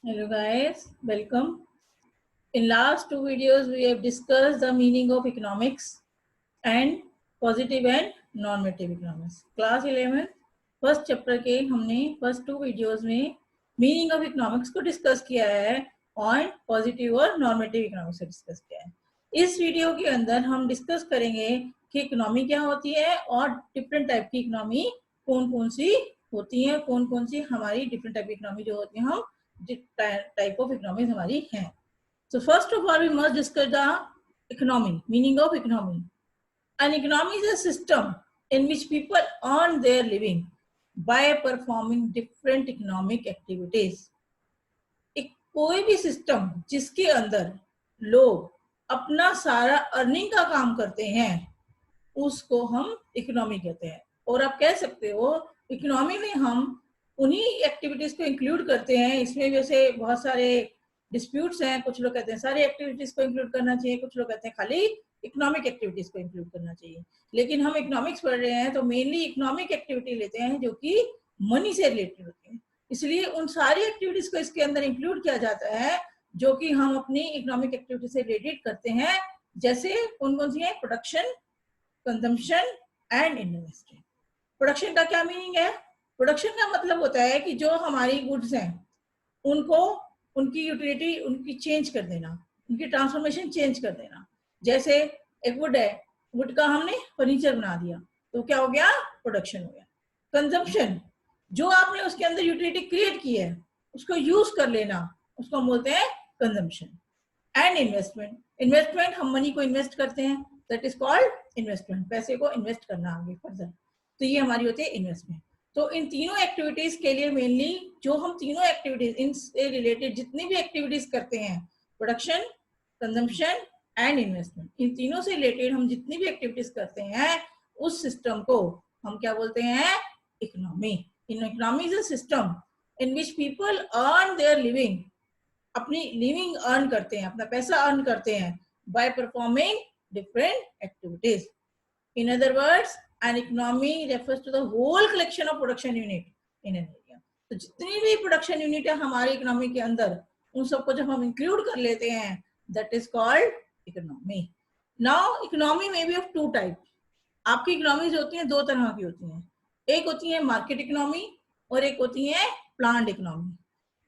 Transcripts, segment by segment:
Hello guys, welcome. In last two videos we have discussed the meaning of economics and positive and normative economics. Class 11 first chapter के हमने first two videos में meaning of economics को discuss किया है और positive और normative economics को discuss किया है। इस वीडियो के अंदर हम डिस्कस करेंगे कि इकोनॉमी क्या होती है और डिफरेंट टाइप की इकोनॉमी कौन कौन सी होती है, कौन कौन सी हमारी डिफरेंट टाइप की इकोनॉमी जो होती है, हम टाइप ऑफ इकोनॉमीज हमारी हैं। So first of all, we must discuss the economy, meaning of economy. An economy is a system in which people earn their living by performing different economic activities. एक कोई भी system जिसके अंदर लोग अपना सारा अर्निंग का काम करते हैं उसको हम इकोनॉमी कहते हैं। और आप कह सकते हो इकोनॉमी में हम उन्हीं एक्टिविटीज को इंक्लूड करते हैं। इसमें वैसे बहुत सारे डिस्प्यूट्स हैं, कुछ लोग कहते हैं सारी एक्टिविटीज को इंक्लूड करना चाहिए, कुछ लोग कहते हैं खाली इकोनॉमिक एक्टिविटीज को इंक्लूड करना चाहिए। लेकिन हम इकोनॉमिक्स पढ़ रहे हैं तो मेनली इकोनॉमिक एक्टिविटी लेते हैं जो कि मनी से रिलेटेड होती है, इसलिए उन सारी एक्टिविटीज को इसके अंदर इंक्लूड किया जाता है जो कि हम अपनी इकोनॉमिक एक्टिविटी से रिलेटेड करते हैं। जैसे कौन कौन सी है? Production, consumption and investment. Production का क्या मीनिंग है? प्रोडक्शन का मतलब होता है कि जो हमारी गुड्स हैं उनको उनकी यूटिलिटी उनकी चेंज कर देना, उनकी ट्रांसफॉर्मेशन चेंज कर देना। जैसे एक वुड है, वुड का हमने फर्नीचर बना दिया तो क्या हो गया? प्रोडक्शन हो गया। कंजम्पशन, जो आपने उसके अंदर यूटिलिटी क्रिएट की है उसको यूज कर लेना, उसको हम बोलते हैं कंजम्पशन। एंड इन्वेस्टमेंट, इन्वेस्टमेंट हम मनी को इन्वेस्ट करते हैं, दैट इज कॉल्ड इन्वेस्टमेंट, पैसे को इन्वेस्ट करना आगे फर्दर, तो ये हमारी होती है इन्वेस्टमेंट। तो इन तीनों एक्टिविटीज के लिए मेनली जो हम तीनों एक्टिविटीज इनसे रिलेटेड जितनी भी एक्टिविटीज करते हैं, प्रोडक्शन, कंजम्पशन एंड इन्वेस्टमेंट, इन तीनों से रिलेटेड हम जितनी भी एक्टिविटीज करते हैं उस सिस्टम को हम क्या बोलते हैं? Economy. Economy is a system in which people earn their living, अपनी लिविंग अर्न करते हैं, अपना पैसा अर्न करते हैं by performing different activities. In other words, an economy refers to the whole collection of production unit in an area. तो जितनी भी प्रोडक्शन यूनिट है हमारी इकोनॉमी के अंदर, उन सबको जब हम इंक्लूड कर लेते हैं that is called economy. Now economy में बी ऑफ टू टाइप। आपकी इकोनॉमीज होती हैं दो तरह की होती हैं, एक होती है मार्केट इकोनॉमी और एक होती है प्लान्ड इकोनॉमी।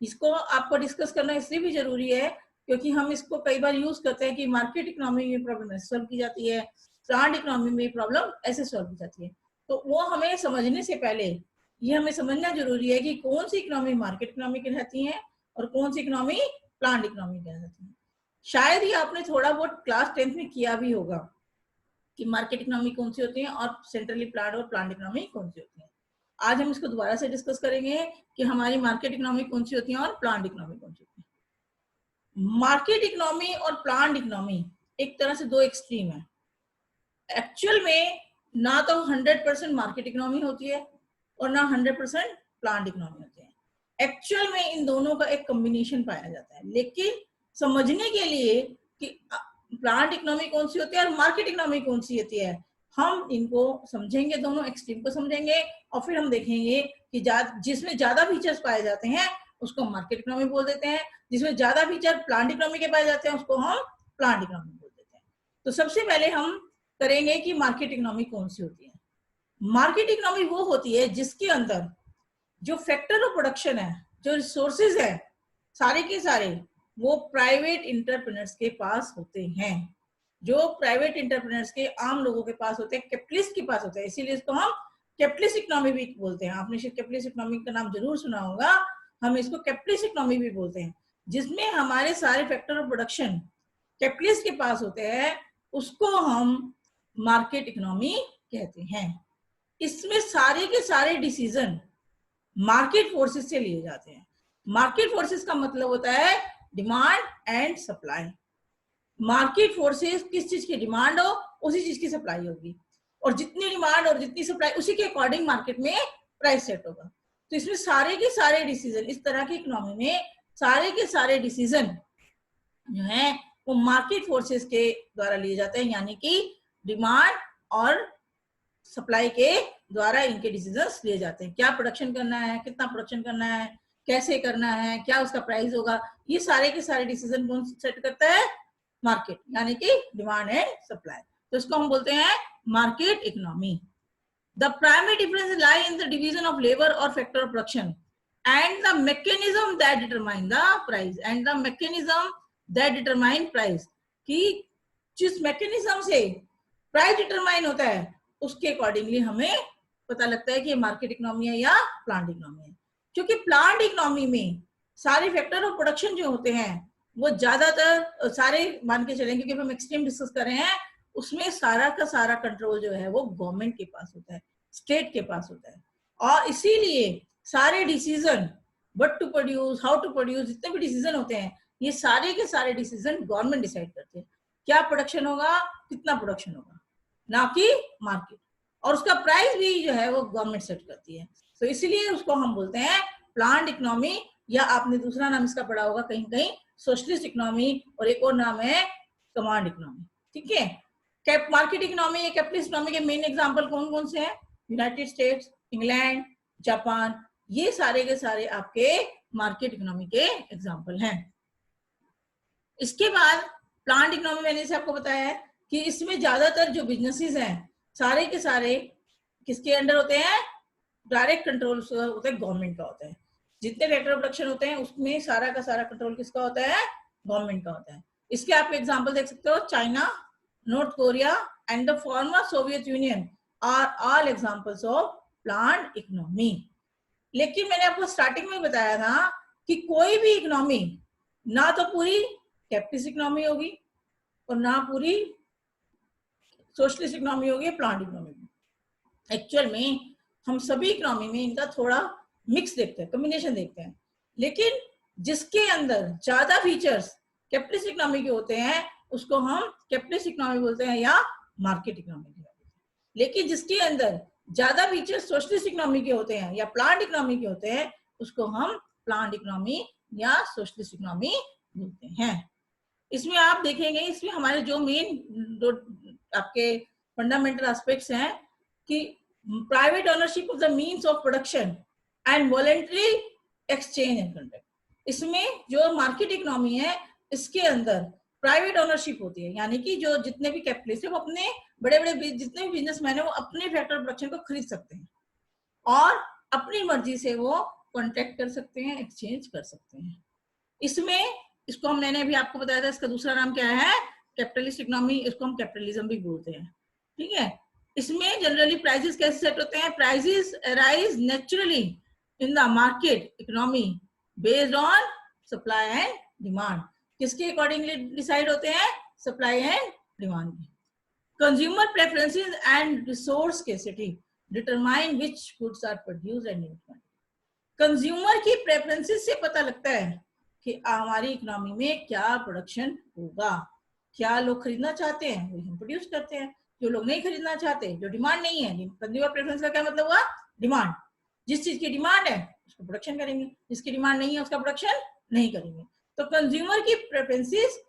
इसको आपको डिस्कस करना इसलिए भी जरूरी है क्योंकि हम इसको कई बार यूज करते हैं कि मार्केट इकोनॉमी में प्रॉब्लम सॉल्व की जाती है, प्लान्ड इकोनॉमी में प्रॉब्लम ऐसे सॉल्व हो जाती है। तो वो हमें समझने से पहले ये हमें समझना जरूरी है कि कौन सी इकोनॉमी मार्केट इकोनॉमी कहलाती है और कौन सी इकोनॉमी प्लान्ड इकोनॉमी कहलाती है। शायद ही आपने थोड़ा बहुत क्लास 10th में किया भी होगा कि मार्केट इकोनॉमी कौन सी होती है और सेंट्रली प्लान्ड और प्लान्ड इकोनॉमी कौन सी होती है। आज हम इसको दोबारा से डिस्कस करेंगे कि हमारी मार्केट इकोनॉमी कौन सी होती है और प्लान्ड इकोनॉमी कौन सी होती है। मार्केट इकोनॉमी और प्लान्ड इकोनॉमी एक तरह से दो एक्सट्रीम है। एक्चुअल में ना तो 100% मार्केट इकोनॉमी होती है और ना 100% प्लान्ड इकोनॉमी होती है। एक्चुअल में इन दोनों का एक कॉम्बिनेशन पाया जाता है, लेकिन समझने के लिए कि प्लान्ड इकोनॉमी कौन सी होती है और मार्केट इकोनॉमी कौन सी होती है, हम इनको समझेंगे, दोनों एक्सट्रीम को समझेंगे और फिर हम देखेंगे कि जिसमें ज्यादा फीचर्स पाए जाते हैं उसको मार्केट इकोनॉमी बोल देते हैं, जिसमें ज्यादा फीचर प्लान्ड इकोनॉमी के पाए जाते हैं उसको हम प्लान्ड इकोनॉमी बोल देते हैं। तो सबसे पहले हम करेंगे कि मार्केट इकोनॉमी कौन सी होती है। मार्केट इकोनॉमी वो होती है जिसके अंदर जो फैक्टर ऑफ प्रोडक्शन है, जो रिसोर्सेज है, सारे के सारे वो प्राइवेट इंटरप्रेन्योर्स के पास होते हैं, जो प्राइवेट इंटरप्रेन्योर्स के आम लोगों के पास होते हैं, कैपिटलिस्ट के पास होते हैं, इसीलिए इसको हम कैपिटलिस्ट इकोनॉमी भी बोलते हैं। आपने कैपिटलिस्ट इकोनॉमी का नाम जरूर सुना होगा, हम इसको कैपिटलिस्ट इकोनॉमी भी बोलते हैं, जिसमें हमारे सारे फैक्टर ऑफ प्रोडक्शन कैपिटलिस्ट के पास होते हैं, उसको हम मार्केट इकोनॉमी कहते हैं। इसमें सारे के सारे डिसीजन मार्केट फोर्सेस से लिए जाते हैं। मार्केट फोर्सेस का मतलब होता है demand and supply. Market forces किस चीज की डिमांड हो उसी चीज की सप्लाई होगी, और जितनी डिमांड और जितनी सप्लाई उसी के अकॉर्डिंग मार्केट में प्राइस सेट होगा। तो इसमें सारे के सारे डिसीजन, इस तरह की इकोनॉमी में सारे के सारे डिसीजन जो है वो मार्केट फोर्सेस के द्वारा लिए जाते हैं, यानी कि डिमांड और सप्लाई के द्वारा इनके डिसीजंस लिए जाते हैं। क्या प्रोडक्शन करना है, कितना प्रोडक्शन करना है, कैसे करना है, क्या उसका प्राइस होगा, ये सारे के सारे डिसीजन कौन सेट करता है? मार्केट, यानी कि डिमांड एंड सप्लाई। तो इसको हम बोलते हैं market economy. The primary difference lie in the division of labor or factor of production and the mechanism that determine the price and the mechanism that determine price, कि जिस mechanism से price determine होता है उसके accordingly हमें पता लगता है कि मार्केट इकोनॉमी है या प्लांट इकोनॉमी है। क्योंकि प्लांट इकोनॉमी में सारे फैक्टर ऑफ प्रोडक्शन जो होते हैं वो ज्यादातर सारे मान के चलेंगे, क्योंकि हम एक्सट्रीम डिस्कस कर रहे हैं, उसमें सारा का सारा कंट्रोल जो है वो गवर्नमेंट के पास होता है, स्टेट के पास होता है। और इसीलिए सारे decision what to produce, how to produce, जितने भी डिसीजन होते हैं ये सारे के सारे डिसीजन गवर्नमेंट डिसाइड करते हैं। क्या प्रोडक्शन होगा, कितना प्रोडक्शन होगा, ना कि मार्केट। और उसका प्राइस भी जो है वो गवर्नमेंट सेट करती है। तो इसलिए उसको हम बोलते हैं प्लांट इकोनॉमी, या आपने दूसरा नाम इसका पढ़ा होगा कहीं कहीं सोशलिस्ट इकोनॉमी, और एक और नाम है कमांड इकोनॉमी। ठीक है। मार्केट इकोनॉमी या कैपिटलिस्ट इकोनॉमी के मेन एग्जांपल कौन कौन से हैं? यूनाइटेड स्टेट्स, इंग्लैंड, जापान, ये सारे के सारे आपके मार्केट इकोनॉमी के एग्जांपल हैं। इसके बाद प्लांट इकोनॉमी मैंने से आपको बताया है कि इसमें ज्यादातर जो बिजनेसेस हैं सारे के सारे किसके अंडर होते हैं? डायरेक्ट कंट्रोल होता है, गवर्नमेंट का होता है। जितने फैक्टर ऑफ प्रोडक्शन होते हैं उसमें सारा का सारा कंट्रोल किसका होता है? गवर्नमेंट का होता है। इसके आप एग्जांपल देख सकते हो, China, North Korea and the former Soviet Union are all examples of plant economy. लेकिन मैंने आपको स्टार्टिंग में बताया था कि कोई भी इकोनॉमी ना तो पूरी कैपिटलिस्ट इकोनॉमी होगी और ना पूरी सोशलिस्ट इकोनॉमी होगी, प्लांट इकोनॉमी। एक्चुअल में हम सभी इकोनॉमी में इनका थोड़ा मिक्स देखते हैं, कॉम्बिनेशन देखते हैं। लेकिन जिसके अंदर ज्यादा फीचर्स कैपिटलिस्ट इकोनॉमी के होते हैं उसको हम कैपिटलिस्ट इकोनॉमी बोलते हैं या मार्केट इकोनॉमी बोलते हैं। लेकिन जिसके अंदर ज्यादा फीचर्स सोशलिस्ट इकोनॉमी के होते हैं या प्लांट इकोनॉमी के होते हैं उसको हम प्लांट इकोनॉमी या सोशलिस्ट इकोनॉमी बोलते हैं। इसमें आप देखेंगे, इसमें हमारे जो मेन आपके फंडामेंटल एस्पेक्ट्स हैं कि private ownership of the means of production and voluntary exchange and conduct. इसमें जो मार्केट इकोनॉमी है इसके अंदर प्राइवेट ओनरशिप होती है, यानी कि जो जितने भी कैपिटलिस्ट है वो अपने बड़े बड़े जितने भी बिजनेसमैन है वो अपने फैक्टर प्रोडक्शन को खरीद सकते हैं और अपनी मर्जी से वो कॉन्ट्रैक्ट कर सकते हैं, एक्सचेंज कर सकते हैं। इसमें इसको मैंने भी आपको बताया था, इसका दूसरा नाम क्या है? Capitalist economy. इसको हम कैपिटलिज्म भी बोलते हैं। ठीक है। इसमें जनरली प्राइसेस कैसे सेट होते हैं? Prices arise naturally in the market economy based on supply and demand. किसके अकॉर्डिंगली डिसाइड होते हैं? Supply and demand. Consumer preferences and resource scarcity determine which goods are produced and used. Consumer की preferences से पता लगता है कि हमारी इकोनॉमी में क्या प्रोडक्शन होगा, क्या लोग खरीदना चाहते हैं वही हम प्रोड्यूस करते हैं, जो लोग नहीं खरीदना चाहते, जो डिमांड नहीं है। कंज्यूमर प्रेफरेंस का क्या मतलब हुआ? डिमांड। जिस चीज की डिमांड है उसको प्रोडक्शन करेंगे, जिसकी डिमांड नहीं है उसका प्रोडक्शन नहीं करेंगे। तो कंज्यूमर की प्रेफरेंसेस,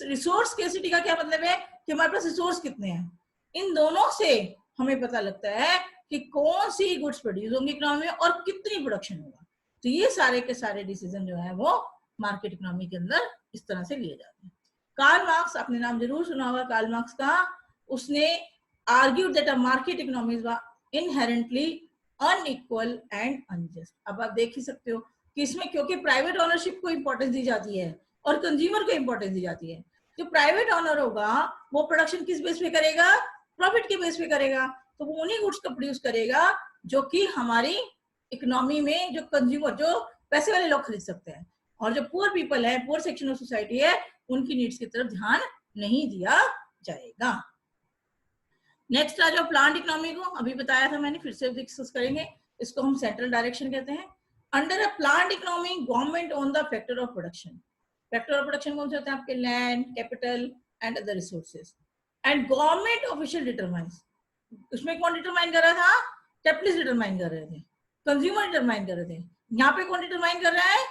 रिसोर्स स्केर्सिटी का क्या मतलब है कि हमारे पास रिसोर्स कितने हैं। इन दोनों से हमें पता लगता है कि कौन सी गुड्स प्रोड्यूस होंगी इकोनॉमी में और कितनी प्रोडक्शन होगा। तो ये सारे के सारे डिसीजन जो है वो मार्केट इकोनॉमी के अंदर इस तरह से लिए जाते हैं। कार्ल मार्क्स, आपने नाम जरूर सुना होगा कार्ल मार्क्स का। उसने argued that a market economy is inherently unequal and unjust. अब आप देख ही सकते हो कि इसमें क्योंकि प्राइवेट ओनरशिप को इंपॉर्टेंस दी जाती है और कंज्यूमर को इंपॉर्टेंस दी जाती है। जो प्राइवेट ओनर होगा वो प्रोडक्शन किस बेस पे करेगा? प्रॉफिट के बेस पे करेगा। तो वो उन्हीं गुड्स को प्रोड्यूस करेगा जो कि हमारी इकोनॉमी में जो कंज्यूमर, जो पैसे वाले लोग खरीद सकते हैं, और जो पुअर पीपल है, पुअर सेक्शन ऑफ सोसाइटी है, उनकी नीड्स की तरफ ध्यान नहीं दिया जाएगा। नेक्स्ट आ जाओ प्लांट इकोनॉमी को। अभी बताया था मैंने, फिर से डिस्कस करेंगे। इसको हम सेंट्रल डायरेक्शन कहते हैं। Under a plant economy government own the factor of production. Factor of production कौन से होते हैं? आपके land, capital and other resources, and government official determines. उसमें कौन डिटरमाइन कर रहा था? कैपिटलिस्ट डिटरमाइन कर रहे थे, कंज्यूमर डिटरमाइन कर रहे थे। यहाँ पे कौन डिटरमाइन कर रहा है?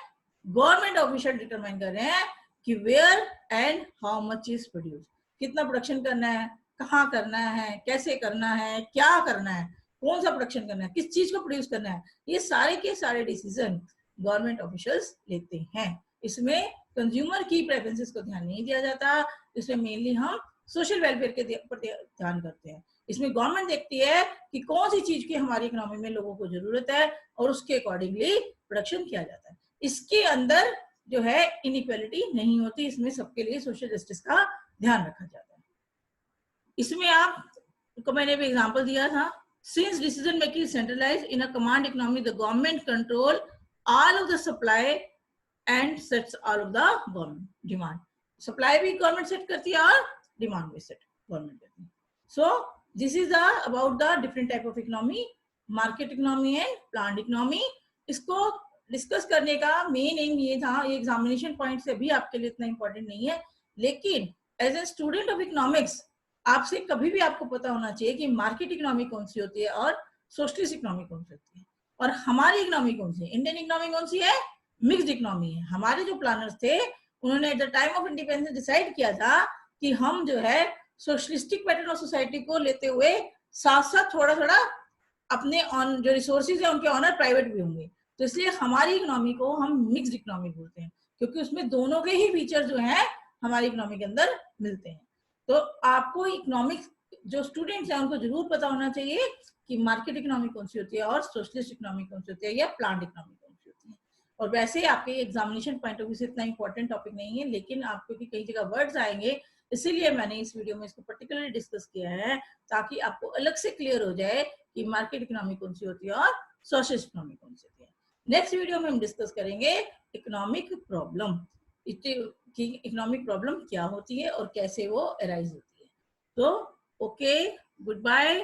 गवर्नमेंट ऑफिशियल डिटरमाइन कर रहे हैं कि where and how much is produce, कितना प्रोडक्शन करना है, कहाँ करना है, कैसे करना है, क्या करना है, कौन सा प्रोडक्शन करना है, किस चीज को प्रोड्यूस करना है। ये सारे के सारे डिसीजन गवर्नमेंट ऑफिशियल्स लेते हैं। इसमें कंज्यूमर की प्रेफरेंसेस को ध्यान नहीं दिया जाता, इसमें मेनली हम सोशल वेलफेयर के ऊपर ध्यान करते हैं। इसमें गवर्नमेंट देखती है कि कौन सी चीज की हमारी इकोनॉमी में लोगों को जरूरत है और उसके अकॉर्डिंगली प्रोडक्शन किया जाता है। इसके अंदर जो है इनइक्वालिटी नहीं होती, इसमें सबके लिए सोशल जस्टिस का ध्यान रखा जाता है। इसमें आपको मैंने भी एग्जांपल दिया था, since decision making is centralized in a command economy, the government control all of the supply and sets all of the government demand. supply भी government set करती है और demand भी set government करती है। so this is the about the different type of economy, market economy and planned economy। इसको discuss करने का मेन एम ये था, ये एग्जामिनेशन पॉइंट से भी आपके लिए इतना इंपॉर्टेंट नहीं है, लेकिन as a student of economics आपसे कभी भी आपको पता होना चाहिए कि मार्केट इकोनॉमी कौन सी होती है और सोशलिस्ट इकोनॉमी कौन सी होती है, और हमारी इकोनॉमी कौन सी है, इंडियन इकोनॉमी कौन सी है, मिक्स्ड इकोनॉमी है। हमारे जो प्लानर्स थे उन्होंने at the time of independence decide किया था कि हम जो है सोशलिस्टिक पैटर्न ऑफ सोसाइटी को लेते हुए साथ साथ थोड़ा थोड़ा अपने ऑन जो रिसोर्सेज है उनके ऑनर प्राइवेट भी होंगे, तो इसलिए हमारी इकोनॉमी को हम मिक्स्ड इकोनॉमी बोलते हैं, क्योंकि उसमें दोनों के ही फीचर जो है हमारी इकोनॉमी के अंदर मिलते हैं। तो आपको इकोनॉमिक्स जो स्टूडेंट्स हैं उनको जरूर पता होना चाहिए कि मार्केट इकोनॉमी कौन सी होती है और सोशलिस्ट इकोनॉमी कौन सी होती है या प्लान्ड इकोनॉमी कौन सी होती है। और वैसे आपके एग्जामिनेशन पॉइंट ऑफ व्यू से इतना इंपॉर्टेंट टॉपिक नहीं है, लेकिन आपको कि कई जगह वर्ड्स आएंगे, इसीलिए मैंने इस वीडियो में इसको पर्टिकुलरली डिस्कस किया है ताकि आपको अलग से क्लियर हो जाए कि मार्केट इकोनॉमी कौन सी होती है और सोशलिस्ट इकोनॉमी कौन सी होती है। नेक्स्ट वीडियो में हम डिस्कस करेंगे इकोनॉमिक प्रॉब्लम, कि इकोनॉमिक प्रॉब्लम क्या होती है और कैसे वो अराइज होती है। तो ओके, गुड बाय।